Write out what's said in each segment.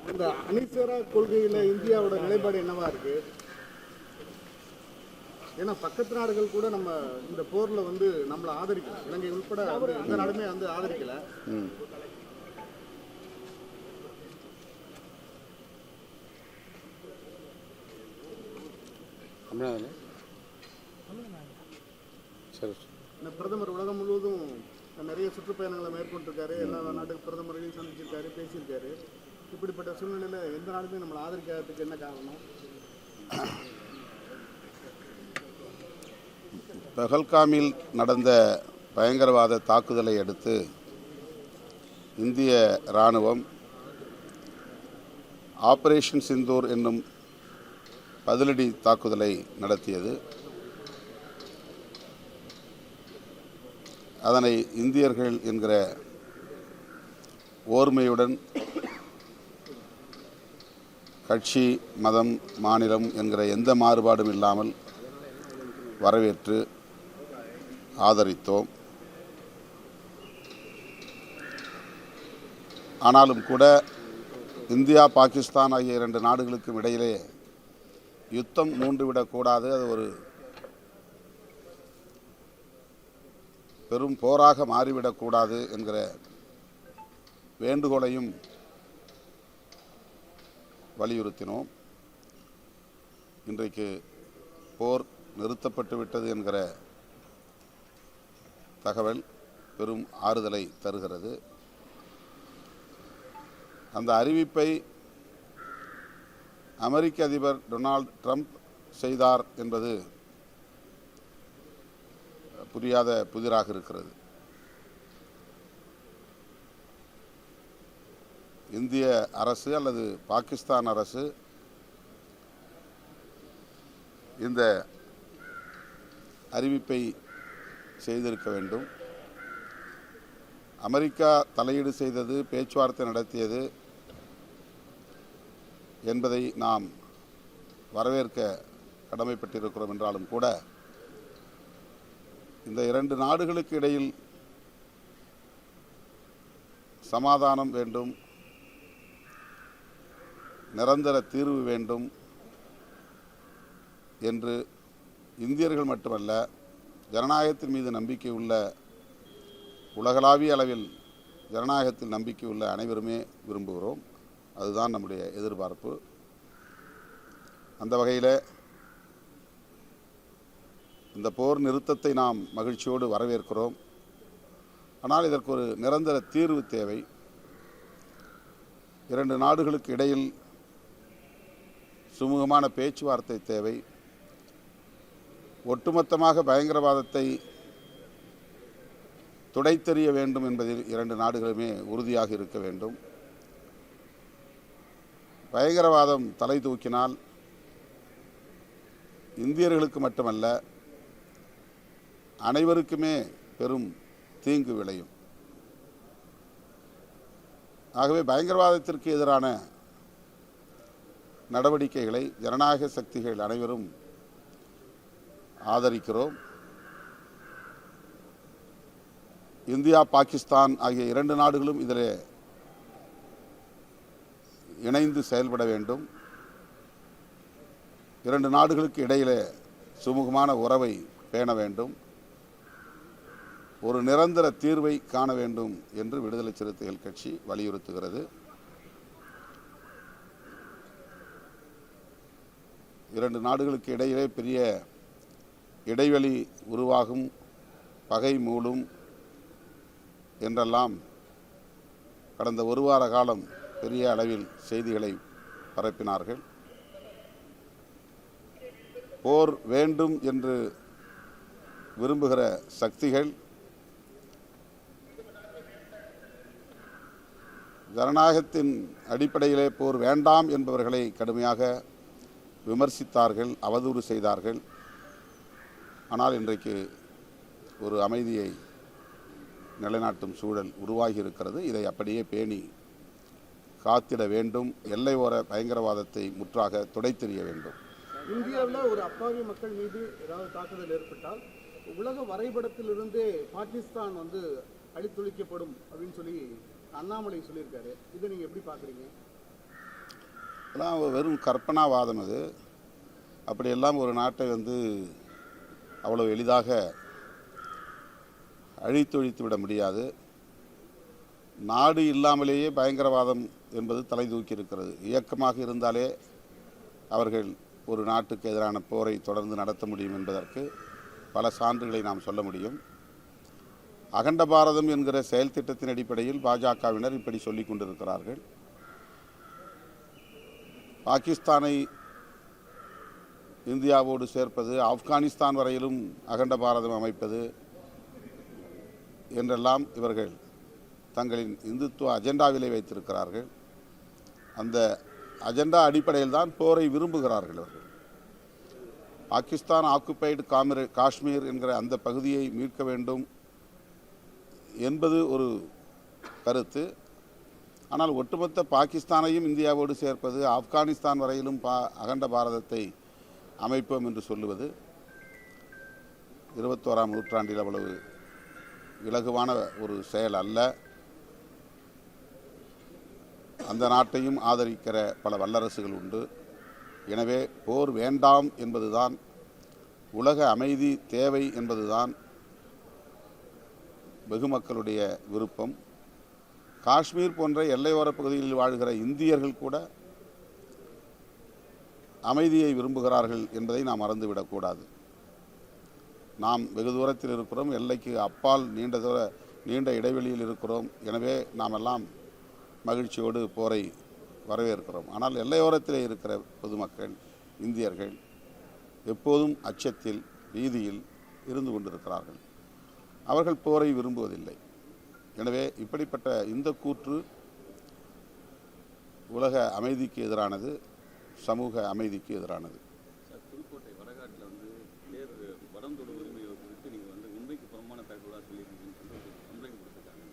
இந்த அணிசேரா கொள்கையில இந்தியாவோட நிலைப்பாடு என்னவா இருக்கு? ஏன்னா பக்கத்து நாடுகள் கூட நம்ம இந்த போர்ல வந்து நம்மளை ஆதரிக்கல, இலங்கை உட்பட எந்த நாடுமே வந்து ஆதரிக்கல. பிரதமர் உலகம் முழுவதும் நிறைய சுற்றுப்பயணங்களை மேற்கொண்டிருக்காரு, எல்லா நாட்டுக்கு பிரதமர்களையும் சந்திச்சிருக்காரு, பேசியிருக்காரு. இப்படிப்பட்ட சூழ்நிலையில எந்த நாடுமே நம்மளை ஆதரிக்காததுக்கு என்ன காரணம்? பஹல்காமில் நடந்த பயங்கரவாத தாக்குதலை அடுத்து இந்திய இராணுவம் ஆபரேஷன் சிந்தூர் என்னும் பதிலடி தாக்குதலை நடத்தியது. அதனை இந்தியர்கள் என்கிற ஓர்மையுடன் கட்சி, மதம், மாநிலம் என்கிற எந்த மாறுபாடும் இல்லாமல் வரவேற்று ஆதரித்தோம். ஆனாலும் கூட இந்தியா, பாகிஸ்தான் ஆகிய இரண்டு நாடுகளுக்கும் இடையிலே யுத்தம் மூண்டுவிடக்கூடாது, அது ஒரு பெரும் போராக மாறிவிடக்கூடாது என்கிற வேண்டுகோளையும் வலியுறுத்தினோம். இன்றைக்கு போர் நிறுத்தப்பட்டு விட்டது என்கிற தகவல் பெரும் ஆறுதலை தருகிறது. அந்த அறிவிப்பை அமெரிக்க அதிபர் டொனால்ட் ட்ரம்ப் செய்தார் என்பது புரியாத புதிராக இருக்கிறது. இந்திய அரசு அல்லது பாகிஸ்தான் அரசு இந்த அறிவிப்பை செய்திருக்க வேண்டும். அமெரிக்கா தலையீடு செய்தது, பேச்சுவார்த்தை நடத்தியது என்பதை நாம் வரவேற்க கடமைப்பட்டிருக்கிறோம். என்றாலும் கூட இந்த இரண்டு நாடுகளுக்கு இடையில் சமாதானம் வேண்டும், நிரந்தர தீர்வு வேண்டும் என்று இந்தியர்கள் மட்டுமல்ல, ஜனநாயகத்தின் மீது நம்பிக்கை உள்ள, உலகளாவிய அளவில் ஜனநாயகத்தில் நம்பிக்கை உள்ள அனைவருமே விரும்புகிறோம். அதுதான் நம்முடைய எதிர்பார்ப்பு. அந்த வகையில் இந்த போர் நிறுத்தத்தை நாம் மகிழ்ச்சியோடு வரவேற்கிறோம். ஆனால் இதற்கு ஒரு நிரந்தர தீர்வு தேவை. இரண்டு நாடுகளுக்கு இடையில் சுமூகமான பேச்சுவார்த்தை தேவை. ஒட்டுமொத்தமாக பயங்கரவாதத்தை துடைத்தெறிய வேண்டும் என்பதில் இரண்டு நாடுகளுமே உறுதியாக இருக்க வேண்டும். பயங்கரவாதம் தலை தூக்கினால் இந்தியர்களுக்கு மட்டுமல்ல, அனைவருக்குமே பெரும் தீங்கு விளையும். ஆகவே பயங்கரவாதத்திற்கு எதிரான நடவடிக்கைகளை ஜனநாயக சக்திகள் அனைவரும் ஆதரிக்கிறோம். இந்தியா, பாகிஸ்தான் ஆகிய இரண்டு நாடுகளும் இதில் இணைந்து செயல்பட வேண்டும். இரண்டு நாடுகளுக்கு இடையிலே சுமூகமான உறவை பேண வேண்டும், ஒரு நிரந்தர தீர்வை காண வேண்டும் என்று விடுதலை சிறுத்தைகள் கட்சி வலியுறுத்துகிறது. இரண்டு நாடுகளுக்கு இடையிலே பெரிய இடைவெளி உருவாகும், பகை மூளும் என்றெல்லாம் கடந்த ஒரு வார காலம் பெரிய அளவில் செய்திகளை பரப்பினார்கள். போர் வேண்டும் என்று விரும்புகிற சக்திகள் ஜனநாயகத்தின் அடிப்படையிலே போர் வேண்டாம் என்பவர்களை கடுமையாக விமர்சித்தார்கள், அவதூறு செய்தார்கள். ஆனால் இன்றைக்கு ஒரு அமைதியை நிலைநாட்டும் சூழல் உருவாகி இருக்கிறது. இதை அப்படியே பேணி காத்திட வேண்டும். எல்லை ஓர பயங்கரவாதத்தை முற்றாக துடைத்தெறிய வேண்டும். இந்தியாவில் ஒரு அப்பாவி மக்கள் மீது ஏதாவது தாக்குதல் ஏற்பட்டால் உலக வரைபடத்திலிருந்தே பாகிஸ்தான் வந்து அழித்தொழிக்கப்படும் அப்படின்னு சொல்லி அண்ணாமலை சொல்லியிருக்காரு. இதை நீங்கள் எப்படி பார்க்குறீங்க? இதெல்லாம் வெறும் கற்பனாவாதம். அது அப்படியெல்லாம் ஒரு நாட்டை அவ்வளோ எளிதாக அழித்தொழித்து விட முடியாது. நாடு இல்லாமலேயே பயங்கரவாதம் என்பது தலை தூக்கி இருக்கிறது. இயக்கமாக இருந்தாலே அவர்கள் ஒரு நாட்டுக்கு எதிரான போரை தொடர்ந்து நடத்த முடியும் என்பதற்கு பல சான்றுகளை நாம் சொல்ல முடியும். அகண்ட பாரதம் என்கிற செயல் திட்டத்தின் அடிப்படையில் பாஜகவினர் இப்படி சொல்லிக் கொண்டிருக்கிறார்கள். பாகிஸ்தானை இந்தியாவோடு சேர்ப்பது, ஆப்கானிஸ்தான் வரையிலும் அகண்ட பாரதம் அமைப்பது என்றெல்லாம் இவர்கள் தங்களின் இந்துத்துவ அஜெண்டாவிலே வைத்திருக்கிறார்கள். அந்த அஜெண்டா அடிப்படையில் தான் போரை விரும்புகிறார்கள் அவர்கள். பாகிஸ்தான் ஆக்குபைடு காஷ்மீர் என்கிற அந்த பகுதியை மீட்க வேண்டும் என்பது ஒரு கருத்து. ஆனால் ஒட்டுமொத்த பாகிஸ்தானையும் இந்தியாவோடு சேர்ப்பது, ஆப்கானிஸ்தான் வரையிலும் அகண்ட பாரதத்தை அமைப்போம் என்று சொல்லுவது 21ஆம் நூற்றாண்டில் அவ்வளவு இலகுவான ஒரு செயல் அல்ல. அந்த நாட்டையும் ஆதரிக்கிற பல வல்லரசுகள் உண்டு. எனவே போர் வேண்டாம் என்பதுதான், உலக அமைதி தேவை என்பதுதான் வெகுமக்களுடைய விருப்பம். காஷ்மீர் போன்ற எல்லையோர பகுதிகளில் வாழ்கிற இந்தியர்கள் கூட அமைதியை விரும்புகிறார்கள் என்பதை நாம் மறந்துவிடக்கூடாது. நாம் வெகு தூரத்தில் இருக்கிறோம், எல்லைக்கு அப்பால் நீண்ட இடைவெளியில் இருக்கிறோம். எனவே நாம் எல்லாம் மகிழ்ச்சியோடு போரை வரவேற்கிறோம். ஆனால் எல்லையோரத்திலே இருக்கிற பொதுமக்கள், இந்தியர்கள் எப்போதும் அச்சத்தில், பீதியில் இருந்து கொண்டிருக்கிறார்கள். அவர்கள் போரை விரும்புவதில்லை. எனவே இப்படிப்பட்ட இந்த கூற்று உலக அமைதிக்கு எதிரானது, சமூக அமைதிக்கு எதிரானது. புதுக்கோட்டை வடகாட்டில் தேர் வடம் தொடு உரிமையை குறித்து நீங்கள் உண்மைக்கு புறமான தகவலாக சொல்லியிருக்கீங்கன்னு சொல்லி கம்ப்ளைண்ட் கொடுத்துருக்காங்க.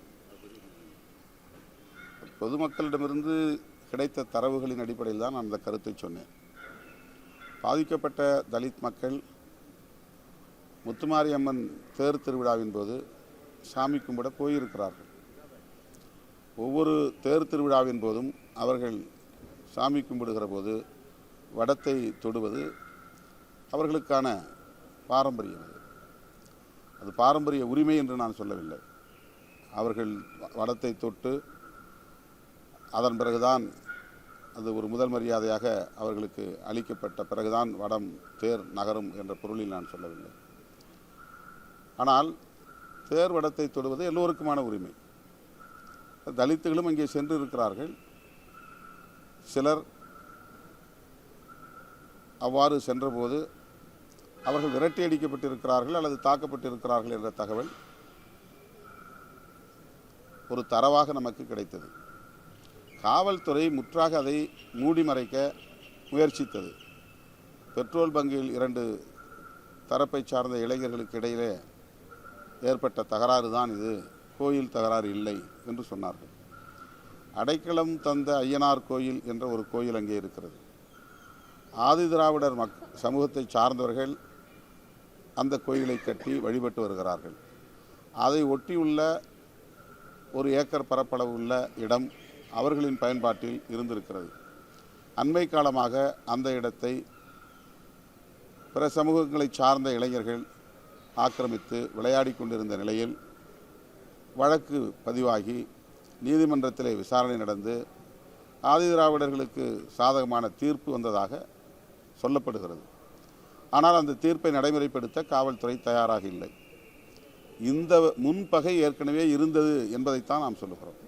பொதுமக்களிடமிருந்து கிடைத்த தரவுகளின் அடிப்படையில் தான் நான் அந்த கருத்தை சொன்னேன். பாதிக்கப்பட்ட தலித் மக்கள் முத்துமாரியம்மன் தேர் திருவிழாவின் போது சாமி கும்பிட போயிருக்கிறார்கள். ஒவ்வொரு தேர் திருவிழாவின் போதும் அவர்கள் சாமி கும்பிடுகிற போது வடத்தை தொடுவது அவர்களுக்கான பாரம்பரியம். அது பாரம்பரிய உரிமை என்று நான் சொல்லவில்லை. அவர்கள் வடத்தை தொட்டு அதன் பிறகுதான் அது ஒரு முதல் மரியாதையாக அவர்களுக்கு அளிக்கப்பட்ட பிறகுதான் வடம் தேர் நகரும் என்ற பொருளில் நான் சொல்லவில்லை. ஆனால் தேர் வடத்தை தொடுவது எல்லோருக்குமான உரிமை. தலித்துகளும் அங்கே சென்று இருக்கிறார்கள். சிலர் அவ்வாறு சென்றபோது அவர்கள் விரட்டி அடிக்கப்பட்டிருக்கிறார்கள் அல்லது தாக்கப்பட்டிருக்கிறார்கள் என்ற தகவல் ஒரு தரவாக நமக்கு கிடைத்தது. காவல்துறை முற்றாக அதை மூடி மறைக்க முயற்சித்தது. பெட்ரோல் பங்கில் 2 தரப்பை சார்ந்த இளைஞர்களுக்கு இடையிலே ஏற்பட்ட தகராறு தான் இது, கோயில் தகராறு இல்லை என்று சொன்னார்கள். அடைக்கலம் தந்த ஐயனார் கோயில் என்ற ஒரு கோயில் அங்கே இருக்கிறது. ஆதி திராவிடர் சமூகத்தை சார்ந்தவர்கள் அந்த கோயிலை கட்டி வழிபட்டு வருகிறார்கள். அதை ஒட்டியுள்ள 1 ஏக்கர் பரப்பளவு உள்ள இடம் அவர்களின் பயன்பாட்டில் இருந்திருக்கிறது. அண்மை காலமாக அந்த இடத்தை பிற சமூகங்களை சார்ந்த இளைஞர்கள் ஆக்கிரமித்து விளையாடி கொண்டிருந்த நிலையில் வழக்கு பதிவாகி நீதிமன்றத்திலே விசாரணை நடந்து ஆதி திராவிடர்களுக்கு சாதகமான தீர்ப்பு வந்ததாக சொல்லப்படுகிறது. ஆனால் அந்த தீர்ப்பை நடைமுறைப்படுத்த காவல்துறை தயாராக இல்லை. இந்த முன்பகை ஏற்கனவே இருந்தது என்பதைத்தான் நாம் சொல்லுகிறோம்.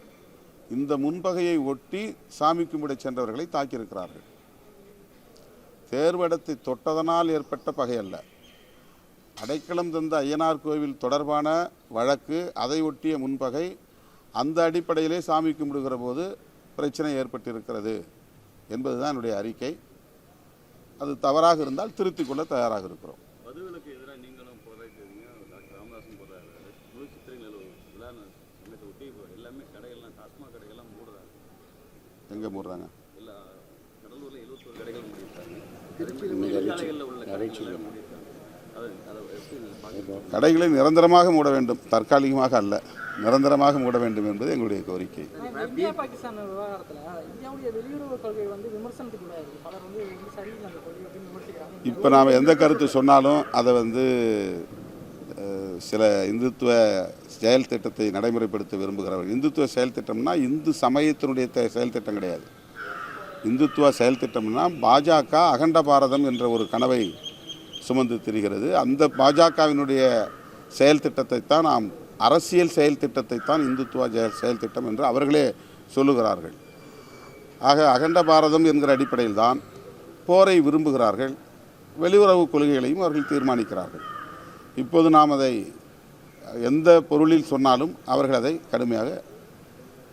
இந்த முன்பகையை ஒட்டி சாமி கும்பிட சென்றவர்களை தாக்கியிருக்கிறார்கள். தேர்வடத்தை தொட்டதனால் ஏற்பட்ட பகை அல்ல. அடைக்கலம் தந்த ஐயனார் கோவில் தொடர்பான வழக்கு, அதை ஒட்டிய முன்பகை, அந்த அடிப்படையிலே சாமி கும்பிடுகிற போது பிரச்சனை ஏற்பட்டிருக்கிறது என்பதுதான் என்னுடைய அறிக்கை. அது தவறாக இருந்தால் திருத்திக் கொள்ள தயாராக இருக்கிறோம். மதுவிலக்கு எதிராக நீங்களும் போராடுறீங்க, டாக்டர் ராமதாசும் போராடுறாரு. முழு சித்திரை நிலவு விழா சமயத்தை ஒட்டி எல்லாமே கடைகள்லாம், டாஸ்மாக் கடைகள்லாம் மூடுறாங்க. எங்கே மூடுறாங்க? எல்லா கடலூரில் 71 கடைகள் மூடிட்டாங்க. சாலைகளில் உள்ள கடைகள் மூடிட்டாங்க. அதை எப்படி பார்க்குறீங்க? கடைகளை நிரந்தரமாக மூட வேண்டும், தற்காலிகமாக அல்ல, நிரந்தரமாக மூட வேண்டும் என்பது எங்களுடைய கோரிக்கை. இந்தியா பாகிஸ்தான் விவகாரத்தில் இந்தியாவுடைய வெளியுறவு கொள்கை வந்து விமர்சனத்துக்கு உள்ளாக இருக்குது. பலர் வந்து சரியில்லை அந்த கொள்கை அப்படின்னு விமர்சிக்கிறாங்க. இப்போ நாம் எந்த கருத்து சொன்னாலும் அதை சில இந்துத்துவ செயல் திட்டத்தை நடைமுறைப்படுத்த விரும்புகிறவர்கள். இந்துத்துவ செயல் திட்டம்னா இந்து சமயத்தினுடைய செயல் திட்டம் கிடையாது. இந்துத்துவ செயல் திட்டம்னா பாஜக அகண்ட பாரதம் என்ற ஒரு கனவை சுமந்து திரிகிறது. அந்த பாஜகவினுடைய செயல் திட்டத்தை தான் நாம் அரசியல் செயல் திட்டத்தை தான் இந்துத்துவ செயல் திட்டம் என்று அவர்களே சொல்லுகிறார்கள். ஆக அகண்ட பாரதம் என்கிற அடிப்படையில் தான் போரை விரும்புகிறார்கள். வெளியுறவு கொள்கைகளையும் அவர்கள் தீர்மானிக்கிறார்கள். இப்போது நாம் அதை எந்த பொருளில் சொன்னாலும் அவர்கள் அதை கடுமையாக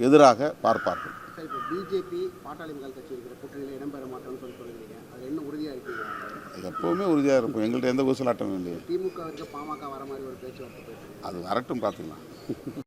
எதிராக பார்ப்பார்கள். இப்போ பிஜேபி பாட்டாளி மக்கள் கட்சி இருக்கிற கூட்டணியில் இடம்பெற மாட்டோம்னு சொல்லுறீங்க, அது என்ன உறுதியாக இருக்கீங்க? எப்போவுமே உறுதியாக இருக்கும், எங்கள்கிட்ட எந்த ஊசலாட்டமும் இல்லையே. திமுக பாமக வர மாதிரி ஒரு பேச்சுவார்த்தை போயிட்டு அது வரட்டும், பார்த்துக்கலாம்.